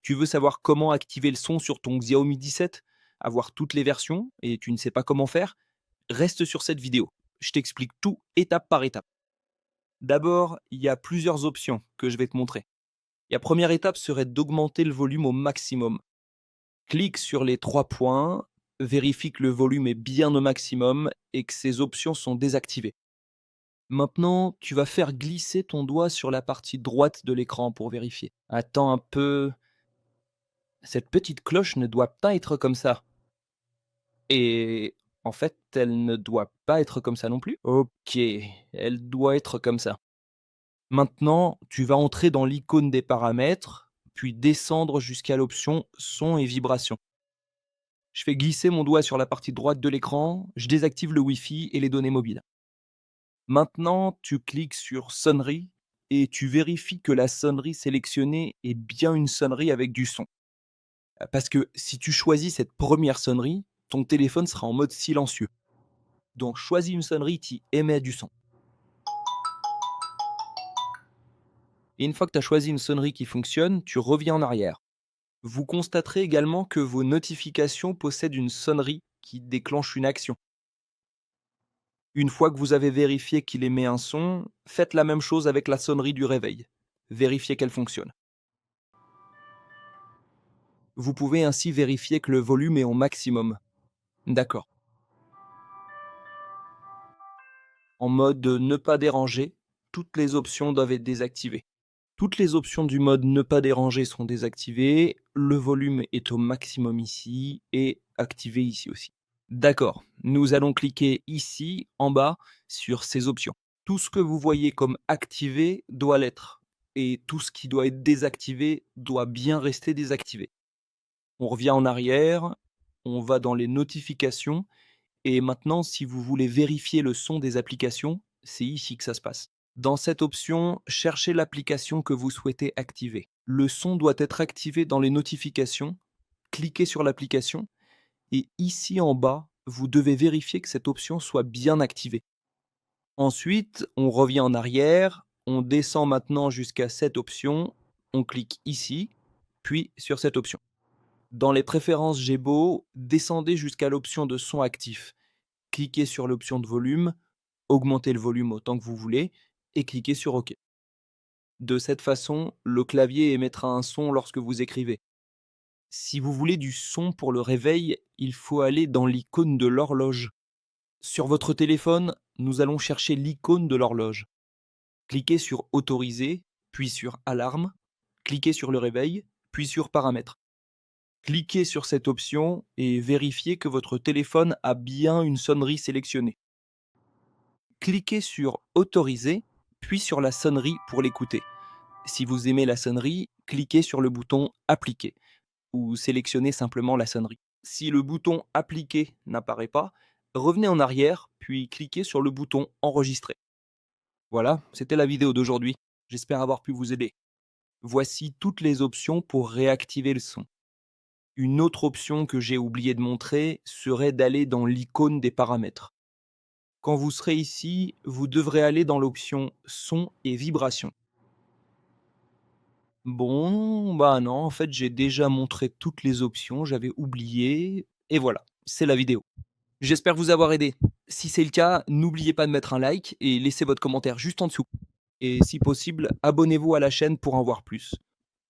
Tu veux savoir comment activer le son sur ton Xiaomi 17? Avoir toutes les versions et tu ne sais pas comment faire? Reste sur cette vidéo. Je t'explique tout étape par étape. D'abord, il y a plusieurs options que je vais te montrer. La première étape serait d'augmenter le volume au maximum. Clique sur les 3 points, vérifie que le volume est bien au maximum et que ces options sont désactivées. Maintenant, tu vas faire glisser ton doigt sur la partie droite de l'écran pour vérifier. Attends un peu. Cette petite cloche ne doit pas être comme ça. Et en fait, elle ne doit pas être comme ça non plus. Ok, elle doit être comme ça. Maintenant, tu vas entrer dans l'icône des paramètres, puis descendre jusqu'à l'option son et vibration. Je fais glisser mon doigt sur la partie droite de l'écran, je désactive le Wi-Fi et les données mobiles. Maintenant, tu cliques sur sonnerie et tu vérifies que la sonnerie sélectionnée est bien une sonnerie avec du son. Parce que si tu choisis cette première sonnerie, ton téléphone sera en mode silencieux. Donc choisis une sonnerie qui émet du son. Et une fois que tu as choisi une sonnerie qui fonctionne, tu reviens en arrière. Vous constaterez également que vos notifications possèdent une sonnerie qui déclenche une action. Une fois que vous avez vérifié qu'il émet un son, faites la même chose avec la sonnerie du réveil. Vérifiez qu'elle fonctionne. Vous pouvez ainsi vérifier que le volume est au maximum. D'accord. En mode ne pas déranger, toutes les options doivent être désactivées. Toutes les options du mode ne pas déranger sont désactivées, le volume est au maximum ici et activé ici aussi. D'accord, nous allons cliquer ici en bas sur ces options. Tout ce que vous voyez comme activé doit l'être et tout ce qui doit être désactivé doit bien rester désactivé. On revient en arrière, on va dans les notifications et maintenant si vous voulez vérifier le son des applications, c'est ici que ça se passe. Dans cette option, cherchez l'application que vous souhaitez activer. Le son doit être activé dans les notifications, cliquez sur l'application et ici en bas, vous devez vérifier que cette option soit bien activée. Ensuite, on revient en arrière, on descend maintenant jusqu'à cette option, on clique ici, puis sur cette option. Dans les préférences Gebo, descendez jusqu'à l'option de son actif. Cliquez sur l'option de volume, augmentez le volume autant que vous voulez et cliquez sur OK. De cette façon, le clavier émettra un son lorsque vous écrivez. Si vous voulez du son pour le réveil, il faut aller dans l'icône de l'horloge. Sur votre téléphone, nous allons chercher l'icône de l'horloge. Cliquez sur Autoriser, puis sur Alarme, cliquez sur le réveil, puis sur Paramètres. Cliquez sur cette option et vérifiez que votre téléphone a bien une sonnerie sélectionnée. Cliquez sur Autoriser, puis sur la sonnerie pour l'écouter. Si vous aimez la sonnerie, cliquez sur le bouton Appliquer ou sélectionnez simplement la sonnerie. Si le bouton Appliquer n'apparaît pas, revenez en arrière, puis cliquez sur le bouton Enregistrer. Voilà, c'était la vidéo d'aujourd'hui. J'espère avoir pu vous aider. Voici toutes les options pour réactiver le son. Une autre option que j'ai oublié de montrer serait d'aller dans l'icône des paramètres. Quand vous serez ici, vous devrez aller dans l'option Son et Vibration. Bon, bah non, en fait, j'ai déjà montré toutes les options, j'avais oublié, et voilà, c'est la vidéo. J'espère vous avoir aidé. Si c'est le cas, n'oubliez pas de mettre un like et laissez votre commentaire juste en dessous. Et si possible, abonnez-vous à la chaîne pour en voir plus.